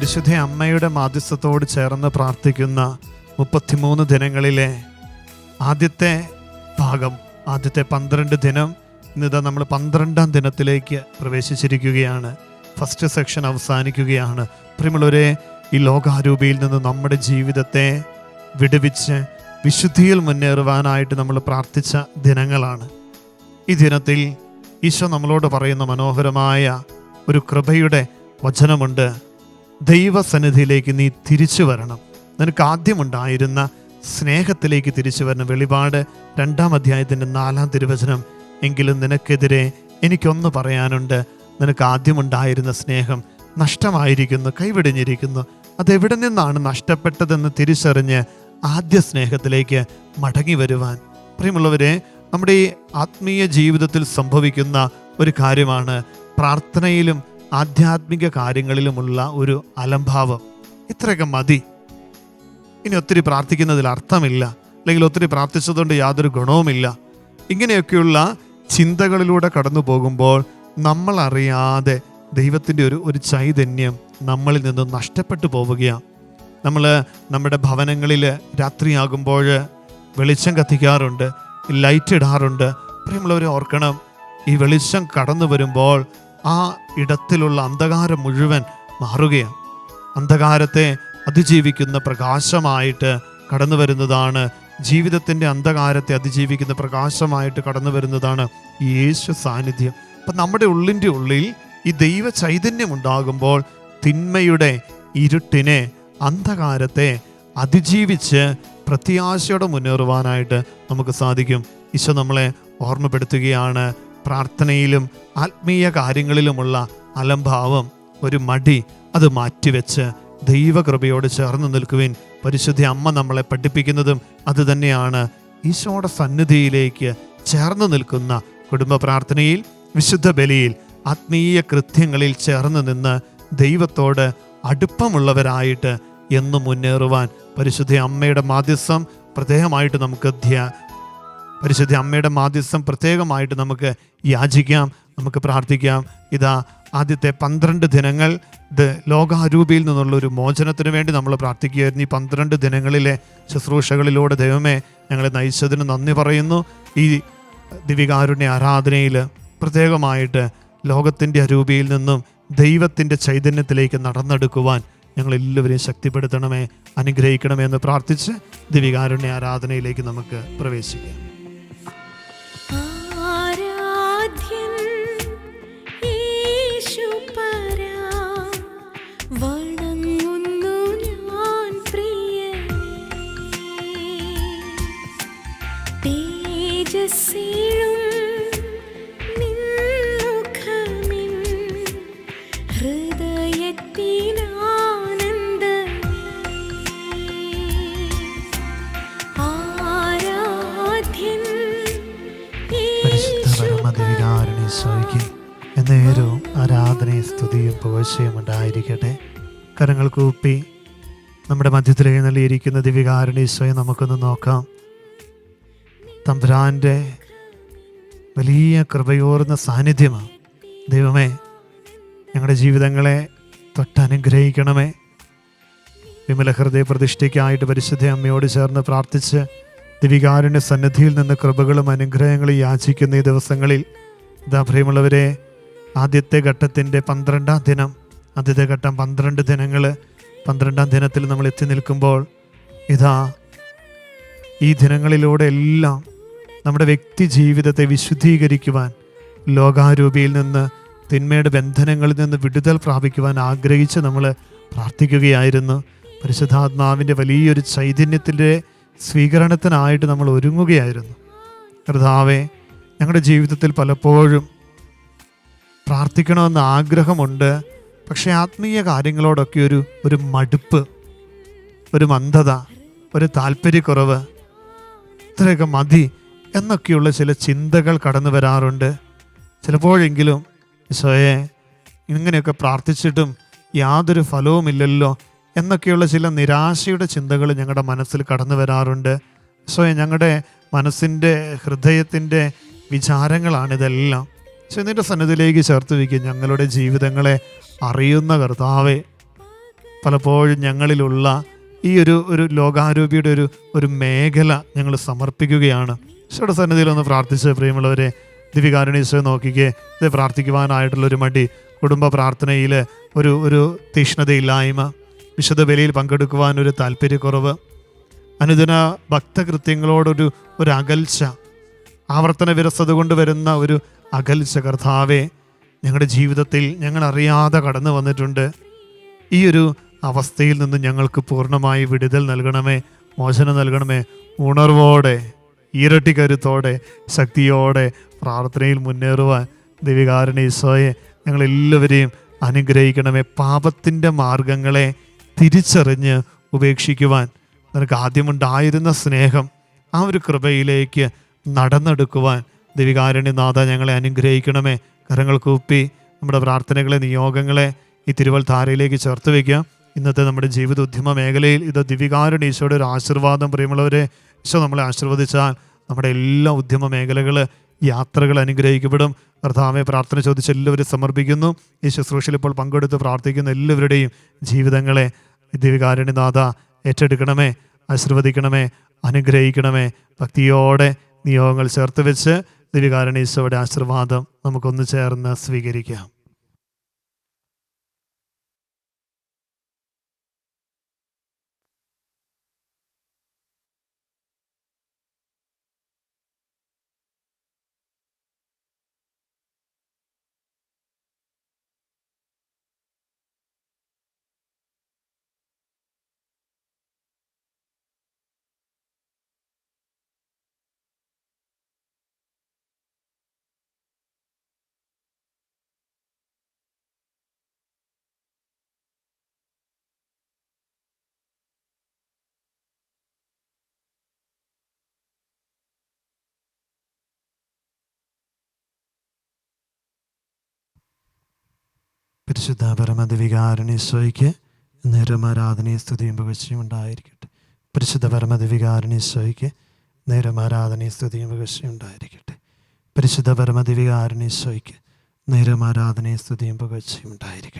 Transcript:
പരിശുദ്ധ അമ്മയുടെ മാധ്യസ്ഥത്തോട് ചേർന്ന് പ്രാർത്ഥിക്കുന്ന 33 ദിനങ്ങളിലെ ആദ്യത്തെ ഭാഗം, ആദ്യത്തെ 12 ദിനം, ഇന്നിതാ നമ്മൾ 12ാം ദിനത്തിലേക്ക് പ്രവേശിച്ചിരിക്കുകയാണ്. ഫസ്റ്റ് സെക്ഷൻ അവസാനിക്കുകയാണ്. പ്രിയമുള്ളവരെ, ഈ ലോകാരൂപിയിൽ നിന്ന് നമ്മുടെ ജീവിതത്തെ വിടുവിച്ച് വിശുദ്ധിയിൽ മുന്നേറുവാനായിട്ട് നമ്മൾ പ്രാർത്ഥിച്ച ദിനങ്ങളാണ്. ഈ ദിനത്തിൽ ഈശോ നമ്മളോട് പറയുന്ന മനോഹരമായ ഒരു കൃപയുടെ വചനമുണ്ട്. ദൈവസന്നിധിയിലേക്ക് നീ തിരിച്ചു വരണം. നിനക്ക് ആദ്യമുണ്ടായിരുന്ന സ്നേഹത്തിലേക്ക് തിരിച്ചു വരണം. വെളിപാട് 2-ാം അധ്യായത്തിൻ്റെ 4-ാം തിരുവചനം. എങ്കിലും നിനക്കെതിരെ എനിക്കൊന്ന് പറയാനുണ്ട്. നിനക്ക് ആദ്യമുണ്ടായിരുന്ന സ്നേഹം നഷ്ടമായിരിക്കുന്നു, കൈവിടിഞ്ഞിരിക്കുന്നു. അതെവിടെ നിന്നാണ് നഷ്ടപ്പെട്ടതെന്ന് തിരിച്ചറിഞ്ഞ് ആദ്യ സ്നേഹത്തിലേക്ക് മടങ്ങി വരുവാൻ. പ്രിയമുള്ളവരെ, നമ്മുടെ ഈ ആത്മീയ ജീവിതത്തിൽ സംഭവിക്കുന്ന ഒരു കാര്യമാണ് പ്രാർത്ഥനയിലും ആധ്യാത്മിക കാര്യങ്ങളിലുമുള്ള ഒരു അലംഭാവം. ഇത്രയൊക്കെ മതി, ഇനി ഒത്തിരി പ്രാർത്ഥിക്കുന്നതിൽ അർത്ഥമില്ല, അല്ലെങ്കിൽ ഒത്തിരി പ്രാർത്ഥിച്ചതുകൊണ്ട് യാതൊരു ഗുണവുമില്ല. ഇങ്ങനെയൊക്കെയുള്ള ചിന്തകളിലൂടെ കടന്നു പോകുമ്പോൾ നമ്മൾ അറിയാതെ ദൈവത്തിൻ്റെ ഒരു ചൈതന്യം നമ്മളിൽ നിന്ന് നഷ്ടപ്പെട്ടു പോവുകയാണ്. നമ്മൾ നമ്മുടെ ഭവനങ്ങളിൽ രാത്രിയാകുമ്പോൾ വെളിച്ചം കത്തിക്കാറുണ്ട്, ലൈറ്റ് ഇടാറുണ്ട്. പ്രിയമുള്ളവരെ ഓർക്കണം, ഈ വെളിച്ചം കടന്നു വരുമ്പോൾ ആ ഇടത്തിലുള്ള അന്ധകാരം മുഴുവൻ മാറുകയാണ്. അന്ധകാരത്തെ അതിജീവിക്കുന്ന പ്രകാശമായിട്ട് കടന്നു വരുന്നതാണ്, ജീവിതത്തിൻ്റെ അന്ധകാരത്തെ അതിജീവിക്കുന്ന പ്രകാശമായിട്ട് കടന്നു വരുന്നതാണ് യേശു സാന്നിധ്യം. അപ്പം നമ്മുടെ ഉള്ളിൻ്റെ ഉള്ളിൽ ഈ ദൈവ ചൈതന്യം ഉണ്ടാകുമ്പോൾ തിന്മയുടെ ഇരുട്ടിനെ, അന്ധകാരത്തെ അതിജീവിച്ച് പ്രത്യാശയോടെ മുന്നേറുവാനായിട്ട് നമുക്ക് സാധിക്കും. ഈശോ നമ്മളെ ഓർമ്മപ്പെടുത്തുകയാണ്, പ്രാർത്ഥനയിലും ആത്മീയ കാര്യങ്ങളിലുമുള്ള അലംഭാവം, ഒരു മടി, അത് മാറ്റിവെച്ച് ദൈവകൃപയോട് ചേർന്ന് നിൽക്കുവിൻ. പരിശുദ്ധ അമ്മ നമ്മളെ പഠിപ്പിക്കുന്നതും അത് തന്നെയാണ്. ഈശോയുടെ സന്നിധിയിലേക്ക് ചേർന്ന് നിൽക്കുന്ന കുടുംബ പ്രാർത്ഥനയിൽ, വിശുദ്ധ ബലിയിൽ, ആത്മീയ കൃത്യങ്ങളിൽ ചേർന്ന് നിന്ന് ദൈവത്തോട് അടുപ്പമുള്ളവരായിട്ട് എന്നും മുന്നേറുവാൻ പരിശുദ്ധ അമ്മയുടെ മാധ്യസ്ഥം പ്രത്യേകമായിട്ട് നമുക്ക് യാചിക്കാം, നമുക്ക് പ്രാർത്ഥിക്കാം. ഇതാ ആദ്യത്തെ 12 ദിനങ്ങൾ ഇത് ലോകാരൂപിയിൽ നിന്നുള്ളൊരു മോചനത്തിന് വേണ്ടി നമ്മൾ പ്രാർത്ഥിക്കുകയായിരുന്നു. ഈ 12 ദിനങ്ങളിലെ ശുശ്രൂഷകളിലൂടെ ദൈവമേ ഞങ്ങളെ നയിച്ചതിന് നന്ദി പറയുന്നു. ഈ ദിവികാരുണ്യ ആരാധനയിൽ പ്രത്യേകമായിട്ട് ലോകത്തിൻ്റെ അരൂപിയിൽ നിന്നും ദൈവത്തിൻ്റെ ചൈതന്യത്തിലേക്ക് നടന്നെടുക്കുവാൻ ഞങ്ങളെല്ലാവരെയും ശക്തിപ്പെടുത്തണമേ, അനുഗ്രഹിക്കണമേ എന്ന് പ്രാർത്ഥിച്ച് ദിവികാരുണ്യ ആരാധനയിലേക്ക് നമുക്ക് പ്രവേശിക്കാം. എന്നേരവും ആരാധനയും സ്തുതിയും പുകഴ്ചയും ഉണ്ടായിരിക്കട്ടെ. കരങ്ങൾ കൂപ്പി നമ്മുടെ മധ്യത്തിലേക്ക് നൽകിയിരിക്കുന്ന ദിവികാരുണ്യേശ്വയെ നമുക്കൊന്ന് നോക്കാം. തമ്പുരാൻ്റെ വലിയ കൃപയോർന്ന സാന്നിധ്യമാണ്. ദൈവമേ, ഞങ്ങളുടെ ജീവിതങ്ങളെ തൊട്ടനുഗ്രഹിക്കണമേ. വിമല ഹൃദയ പ്രതിഷ്ഠയ്ക്കായിട്ട് പരിശുദ്ധ അമ്മയോട് ചേർന്ന് പ്രാർത്ഥിച്ച് ദിവികാരുണ്യ സന്നിധിയിൽ നിന്ന് കൃപകളും അനുഗ്രഹങ്ങളും യാചിക്കുന്ന ഈ ദിവസങ്ങളിൽ ഇതാ പ്രിയമുള്ളവരെ, ആദ്യത്തെ ഘട്ടത്തിൻ്റെ 12ാം ദിനം, ആദ്യത്തെ ഘട്ടം 12 ദിനങ്ങൾ, 12ാം ദിനത്തിൽ നമ്മൾ എത്തി നിൽക്കുമ്പോൾ ഇതാ ഈ ദിനങ്ങളിലൂടെ എല്ലാം നമ്മുടെ വ്യക്തി ജീവിതത്തെ വിശുദ്ധീകരിക്കുവാൻ, ലോകാരൂപിയിൽ നിന്ന്, തിന്മയുടെ ബന്ധനങ്ങളിൽ നിന്ന് വിടുതൽ പ്രാപിക്കുവാൻ ആഗ്രഹിച്ച് നമ്മൾ പ്രാർത്ഥിക്കുകയായിരുന്നു. പരിശുദ്ധാത്മാവിൻ്റെ വലിയൊരു ചൈതന്യത്തിൻ്റെ സ്വീകരണത്തിനായിട്ട് നമ്മൾ ഒരുങ്ങുകയായിരുന്നു. കർത്താവേ, ഞങ്ങളുടെ ജീവിതത്തിൽ പലപ്പോഴും പ്രാർത്ഥിക്കണമെന്ന് ആഗ്രഹമുണ്ട്, പക്ഷേ ആത്മീയ കാര്യങ്ങളോടൊക്കെ ഒരു മടുപ്പ്, ഒരു മന്ദത, ഒരു താല്പര്യക്കുറവ്, ഇത്രയൊക്കെ മതി എന്നൊക്കെയുള്ള ചില ചിന്തകൾ കടന്നു വരാറുണ്ട്. ചിലപ്പോഴെങ്കിലും ഈശോയെ, ഇങ്ങനെയൊക്കെ പ്രാർത്ഥിച്ചിട്ടും യാതൊരു ഫലവുമില്ലല്ലോ എന്നൊക്കെയുള്ള ചില നിരാശയുടെ ചിന്തകൾ ഞങ്ങളുടെ മനസ്സിൽ കടന്നു വരാറുണ്ട്. ഈശോയെ, ഞങ്ങളുടെ മനസ്സിൻ്റെ, ഹൃദയത്തിൻ്റെ വിചാരങ്ങളാണിതെല്ലാം. നിന്റെ സന്നിധിയിലേക്ക് ചേർത്ത് വയ്ക്കും. ഞങ്ങളുടെ ജീവിതങ്ങളെ അറിയുന്ന കർത്താവേ, പലപ്പോഴും ഞങ്ങളിലുള്ള ഈ ഒരു ലോകാരോപിയുടെ ഒരു മേഖല ഞങ്ങൾ സമർപ്പിക്കുകയാണ്. ഈശോയുടെ സന്നിധിയിൽ ഒന്ന് പ്രാർത്ഥിച്ച് പ്രിയമുള്ളവരെ, ദിവികാരുണ്യ നോക്കിക്കേ, ഇത് പ്രാർത്ഥിക്കുവാനായിട്ടുള്ളൊരു മടി, കുടുംബ പ്രാർത്ഥനയിൽ ഒരു തീഷ്ണതയില്ലായ്മ, വിശുദ്ധ ബലിയിൽ പങ്കെടുക്കുവാൻ ഒരു താല്പര്യക്കുറവ്, അനുദിന ഭക്തകൃത്യങ്ങളോടൊരു അകൽച്ച, ആവർത്തന വിരസത കൊണ്ട് വരുന്ന ഒരു അകൽച്ച കർത്താവെ ഞങ്ങളുടെ ജീവിതത്തിൽ ഞങ്ങൾ അറിയാതെ കടന്നു വന്നിട്ടുണ്ട്. ഈ ഒരു അവസ്ഥയിൽ നിന്ന് ഞങ്ങൾക്ക് പൂർണ്ണമായി വിടുതൽ നൽകണമേ, മോചനം നൽകണമേ. ഉണർവോടെ, ഇരട്ടി കരുത്തോടെ, ശക്തിയോടെ പ്രാർത്ഥനയിൽ മുന്നേറുവാൻ ദിവികാരുണ്യ ഈശോയെ ഞങ്ങളെല്ലാവരെയും അനുഗ്രഹിക്കണമേ. പാപത്തിൻ്റെ മാർഗങ്ങളെ തിരിച്ചറിഞ്ഞ് ഉപേക്ഷിക്കുവാൻ നിനക്ക് ആദ്യമുണ്ടായിരുന്ന സ്നേഹം, ആ ഒരു കൃപയിലേക്ക് നടന്നെടുക്കുവാൻ ദിവികാരുണ്യനാഥ ഞങ്ങളെ അനുഗ്രഹിക്കണമേ. കരങ്ങൾ കൂപ്പി നമ്മുടെ പ്രാർത്ഥനകളെ, നിയോഗങ്ങളെ ഈ തിരുവൽധാരയിലേക്ക് ചേർത്ത് വയ്ക്കാം. ഇന്നത്തെ നമ്മുടെ ജീവിത ഉദ്യമ മേഖലയിൽ ഇത് ദിവികാരുണ്യ ഈശോയുടെ ഒരു ആശീർവാദം. പ്രിയമുള്ളവരെ, ഈശോ നമ്മളെ ആശീർവദിച്ചാൽ നമ്മുടെ എല്ലാ ഉദ്യമ മേഖലകൾ, യാത്രകൾ അനുഗ്രഹിക്കപ്പെടും. കർത്താവെ, പ്രാർത്ഥന ചോദിച്ച് എല്ലാവരും സമർപ്പിക്കുന്നു. ഈ ശുശ്രൂഷയിൽ ഇപ്പോൾ പങ്കെടുത്ത് പ്രാർത്ഥിക്കുന്ന എല്ലാവരുടെയും ജീവിതങ്ങളെ ദിവികാരുണ്യനാഥ ഏറ്റെടുക്കണമേ, ആശീർവദിക്കണമേ, അനുഗ്രഹിക്കണമേ. ഭക്തിയോടെ നിയോഗങ്ങൾ ചേർത്ത് വെച്ച് ദിവികാരുണ്യ ഈശോയുടെ ആശീർവാദം നമുക്കൊന്ന് ചേർന്ന് സ്വീകരിക്കാം. പരിശുദ്ധ പരമദിവികാരുണ്യ ഈശോയ്ക്ക് നേരം ആരാധനയും സ്തുതിയും പുകഴ്ചയും ഉണ്ടായിരിക്കട്ടെ. പരിശുദ്ധ പരമദിവികാരുണ്യ ഈശോയ്ക്ക് നേരം ആരാധനയും സ്തുതിയും പുകഴ്ചയും ഉണ്ടായിരിക്കട്ടെ. പരിശുദ്ധ പരമദിവികാരുണ്യ ഈശോയ്ക്ക് നേരം ആരാധനയും സ്തുതിയും പുകഴ്ചയും ഉണ്ടായിരിക്കട്ടെ.